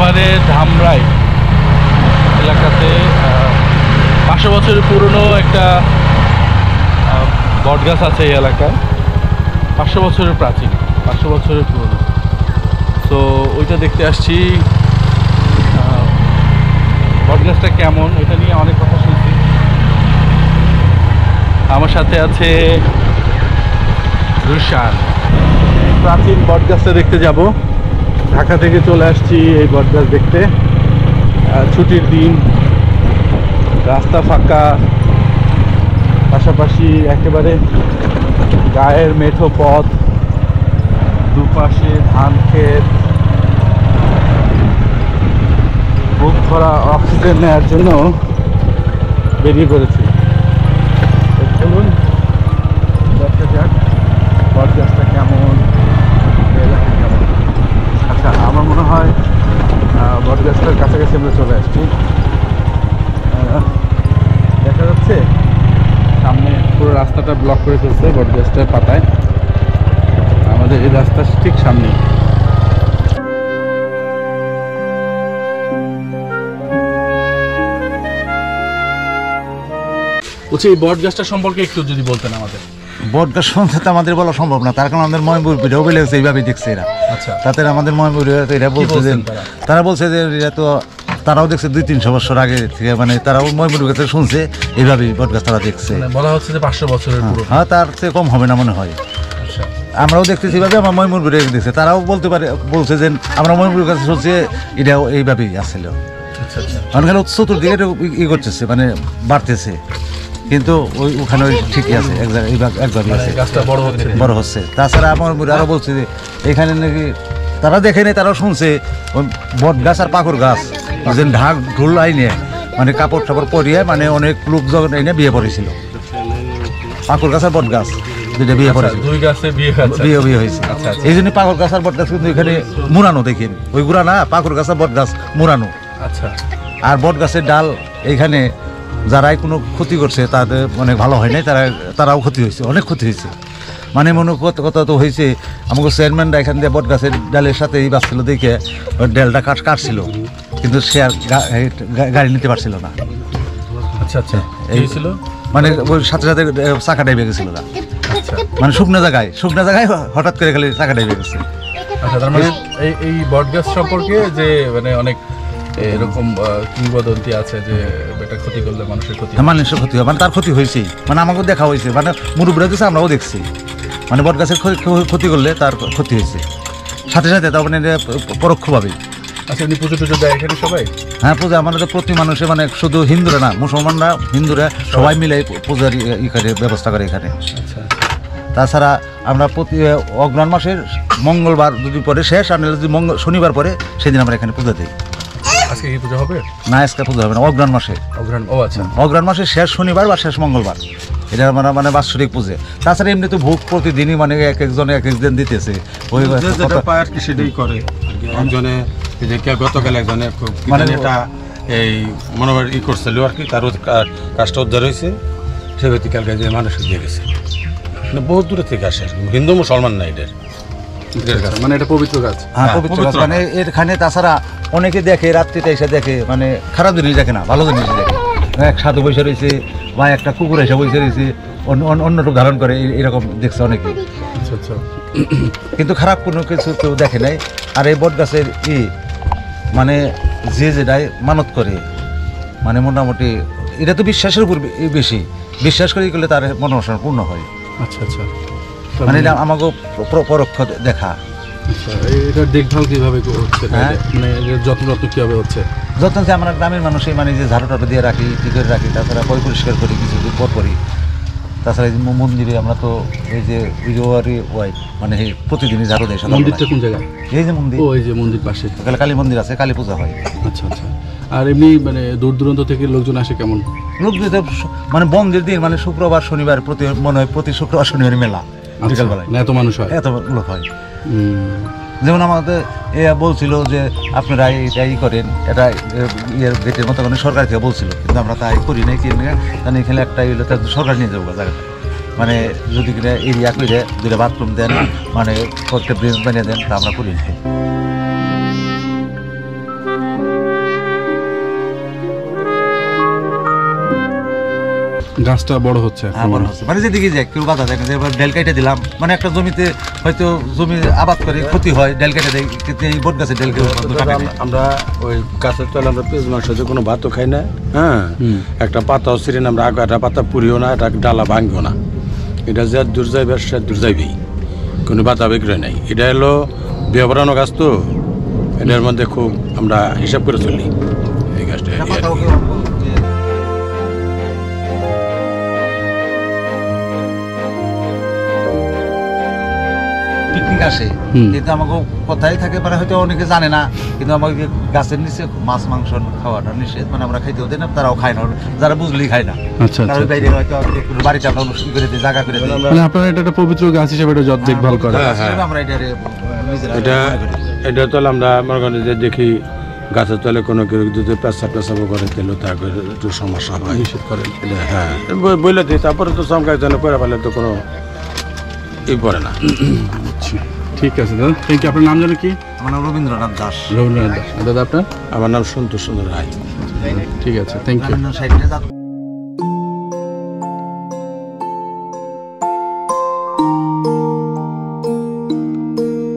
বর্ধমানে ধামরাই এলাকাতে 500 বছরের পুরনো একটা বটগাছ আছে এই এলাকায়। 500 বছরের প্রাচীন, 500 বছরের পুরনো। তো ওইটা দেখতে আসছি। বটগাছটা কেমন এটা নিয়ে অনেক কথা শুনছি। আমার সাথে আছে রুশান। প্রাচীন বটগাছটা দেখতে যাব। ঢাকা থেকে চলে আসছি এই বটগাছ দেখতে। ছুটির দিন, রাস্তা ফাঁকা, পাশাপাশি একেবারে গায়ের মেঠো পথ, দুপাশে ধান ক্ষেত। বুক ভরা অক্সিজেন নেওয়ার জন্য বেরিয়ে পড়েছি। চলুন দেখা যাক বটগাছটা কেমন, এলাকা কেমন। আচ্ছা, আমার মনে হয় বটগাছটার কাছাকাছি আমরা চলে আসছি। দেখা যাচ্ছে সামনে পুরো রাস্তাটা ব্লক করে ফেলছে বটগাছটার পাতায়। আমাদের এই রাস্তার ঠিক সামনে। বলছি এই বটগাছটা সম্পর্কে একটু যদি বলতেন আমাদের। বটগাছ সম্পর্কে আমাদের বলা সম্ভব না, তার কারণ আমাদের ময়মনপুরেও বলে গেছে এইভাবে দেখছে এরা। আচ্ছা, তাতে আমাদের ময়মনপুরে এরা বলছে যে তারা বলছে যে এরা তো তারাও দেখছে 200-300 বছর আগে থেকে, মানে তারাও ময়মনপুর কাছে শুনছে এইভাবেই বটগাছ তারা দেখছে। বলা হচ্ছে যে 500 বছরের পুরনো। হ্যাঁ, তার চেয়ে কম হবে না মনে হয়। আচ্ছা, আমরাও দেখতেছি এইভাবে, আমার ময়মনপুরে দেখছে, তারাও বলতে পারে, বলছে যে আমরা ময়মনপুরের কাছে শুনছি এটাও এইভাবেই আসছিল। আচ্ছা আচ্ছা। মানে চতুর্দিকে এটা ই করতেছে, মানে বাড়তেছে, কিন্তু ওখানে ওই ঠিকই আছে, এক জায়গায় একভাবেই আছে, বড় হচ্ছে। তাছাড়া আমার আরও বলছে যে এখানে নাকি তারা দেখে নেই, তারাও শুনছে ওই বট গাছ আর পাকুর গাছ যে ঢাক ঢোল আইনে, মানে কাপড় টাপড় পরিয়ে, মানে অনেক লোক যখন এনে বিয়ে পড়েছিল। পাকুর গাছ আর বট গাছ দুইটা বিয়ে পড়েছিল, বিয়ে হয়েছে। এই জন্য পাকুর গাছ আর বট গাছ কিন্তু এখানে মুড়ানো দেখেন, ওই গুড়া না, পাকুর গাছ আর বট গাছ মুড়ানো। আচ্ছা, আর বট গাছের ডাল এইখানে যারাই কোনো ক্ষতি করছে তাদের অনেক ভালো হয় নাই, তারাও ক্ষতি হয়েছে, অনেক ক্ষতি হয়েছে। মানে মনে কথা তো হয়েছে, আমাকে চেয়ারম্যানরা এখান দিয়ে বট গাছের ডালের সাথে এই বাসছিল দেখে ওই ডালটা কাটছিল, কিন্তু সে আর গাড়ি নিতে পারছিল না। আচ্ছা আচ্ছা, এই ছিল মানে ওই সাথে সাথে চাকা ডাইবে গেছিল না, মানে শুকনো জায়গায় হঠাৎ করে খালি চাকা ডাইবে গেছে। আচ্ছা, তার মানে এই বট গাছ সম্পর্কে যে মানে অনেক এরকম কিংবদন্তি আছে যে এটা ক্ষতি করলে মানুষের ক্ষতি হয়, মানে তার ক্ষতি হয়েছে, মানে আমাকেও দেখা হয়েছে, মানে মুরুব্বরা দিচ্ছে, আমরাও দেখছি, মানে বট গাছের ক্ষতি করলে তার ক্ষতি হয়েছে সাথে সাথে, তার মানে পরোক্ষভাবে। আচ্ছা, এমনি পুজো টুজো দেয় এখানে সবাই? হ্যাঁ, পূজা আমাদের তো প্রতি মানুষে, মানে শুধু হিন্দুরা না, মুসলমানরা হিন্দুরা সবাই মিলে পূজার ব্যবস্থা করে এখানে। আচ্ছা, তাছাড়া আমরা প্রতি অগ্রহায়ণ মাসের মঙ্গলবার যদি পরে শেষ, আর যদি শনিবার পরে সেদিন আমরা এখানে পূজা দিই। আজকে কি পূজা হবে? না, আজকে পূজা হবে না, অগ্রহায়ণ মাসে। ও আচ্ছা, অগ্রহায়ণ মাসের শেষ শনিবার বা শেষ মঙ্গলবার, এটা আমরা মানে বাৎসরিক পুজো। তাছাড়া এমনি তো ভোগ প্রতিদিনই, মানে এক একজনে এক একদিন দিতেছে, ওই সেটাই করে। একজনে গতকাল একজনে মানে এটা এই মনোবার ই করছিল আর কি, তারও কাজটা উদ্ধার হয়েছে, সে ব্যক্তিকালকে যে মানুষের দিয়ে গেছে, মানে বহুত দূরে থেকে আসে, হিন্দু মুসলমান না এদের, মানে এটা পবিত্র গাছ। হ্যাঁ, পবিত্র গাছ, মানে এখানে তাছাড়া অনেকে দেখে, রাত্রিতে এসে দেখে, মানে খারাপ জিনিস দেখে না, ভালো জিনিস দেখে। এক সাধু বসে রয়েছে বা একটা কুকুর এসে বসে রয়েছে, অন্য রূপ ধারণ করে, এরকম দেখছে অনেকে। আচ্ছা আচ্ছা, কিন্তু খারাপ কোনো কিছু কেউ দেখে নাই। আর এই বট গাছের মানে যে যেটাই মানত করে, মানে মোটামুটি এটা তো বিশ্বাসের উপর বেশি, বিশ্বাস করে করলে তার মনোবাসনা পূর্ণ হয়। আচ্ছা আচ্ছা, মানে এটা আমাকে পরোক্ষ দেখা। আচ্ছা, এটার দেখভাল কিভাবে হচ্ছে, মানে যত্ন কিভাবে হচ্ছে? যত্ন হচ্ছে আমরা গ্রামের মানুষই, মানে যে ঝাড়ু টাড়ু দিয়ে রাখি, কি করে রাখি, তাছাড়া পরিষ্কার করি কিছু পর করি। তাছাড়া এই মন্দিরে আমরা তো এই যে মানে প্রতিদিনই ঝাড়ু দেয়। মন্দিরটা কোন জায়গায়? এই যে মন্দির, এই যে মন্দির পাশে কালী মন্দির আছে, কালী পূজা হয়। আচ্ছা আচ্ছা, আর এমনি মানে দূর দূরান্ত থেকে লোকজন আসে কেমন? লোক মানে বন্ধের দিন, মানে শুক্রবার শনিবার, মনে হয় প্রতি শুক্রবার শনিবার মেলা, বিকালবেলায় এত মানুষ হয়, এত লোক হয়। যেমন আমাদের বলছিল যে আপনারা এটাই করেন, এটা গেটের মতো মানে সরকার থেকে বলছিল, কিন্তু আমরা তাই করি নাই। কি কারণ এখানে একটাই হলো, সরকার নিয়ে যাবো জায়গাটা, মানে যদি কিনা এরিয়া করে দুটো বাথরুম দেন, মানে কয়েকটা ব্রিজ বানিয়ে দেন, তা আমরা করি নাই। গাছটা বড় হচ্ছে হ্যাঁ বড় হচ্ছে, মানে যেদিকে যায় কেউ বাধা দেয় না, যে এবার ডেল কেটে দিলাম, মানে একটা জমিতে হয়তো জমি আবাদ করে ক্ষতি হয়, ডেল কেটে দেয়, কিন্তু এই বট গাছের ডেল কেটে আমরা ওই গাছের তলে আমরা পেঁয়াজ মাংস দিয়ে কোনো ভাতও খাই না, হ্যাঁ, একটা পাতাও ছিঁড়ে না, আমরা একটা পাতা পুরিও না, একটা ডালা ভাঙিও না। এটা যে দূর যাইবে সে দূর যাইবেই, কোনো বাধা বিক্রয় নাই। এটা হলো বিয়াবরানো গাছ, তো এটার মধ্যে খুব আমরা হিসাব করে চলি এই গাছটা। পিকনিক আসে, কিন্তু আমাকে কথাই থাকে, মানে হয়তো অনেকে জানে না, কিন্তু আমাকে গাছের নিচে মাছ মাংস খাওয়াটা নিষেধ, মানে আমরা খাইতেও দিই না, তারাও খায় না, যারা বুঝলেই খায় না। আচ্ছা, তারা ওই বাইরে হয়তো বাড়িতে আমরা অনুষ্ঠান করে দিই, জায়গা করে দিই, মানে আপনারা এটা একটা পবিত্র গাছ হিসেবে এটা যত দেখভাল করে। আমরা এটা এটা তাহলে আমরা মনে করেন যে দেখি গাছের তলে কোনো কেউ যদি পেশাব করে দিল, তারপরে একটু সমস্যা হয়, নিষেধ করেন। হ্যাঁ বলে দিই, তারপরে তো চমকাই যেন করে ফেলে তো কোনো ই পড়ে না। ঠিক আছে দাদা, থ্যাংক ইউ। আপনার নাম জানো কি? আমার নাম রবীন্দ্রনাথ দাস। রবীন্দ্রনাথ দাস। দাদা আপনার? আমার নাম সন্তোষ চন্দ্র রায়। ঠিক আছে, থ্যাংক ইউ। সাইডে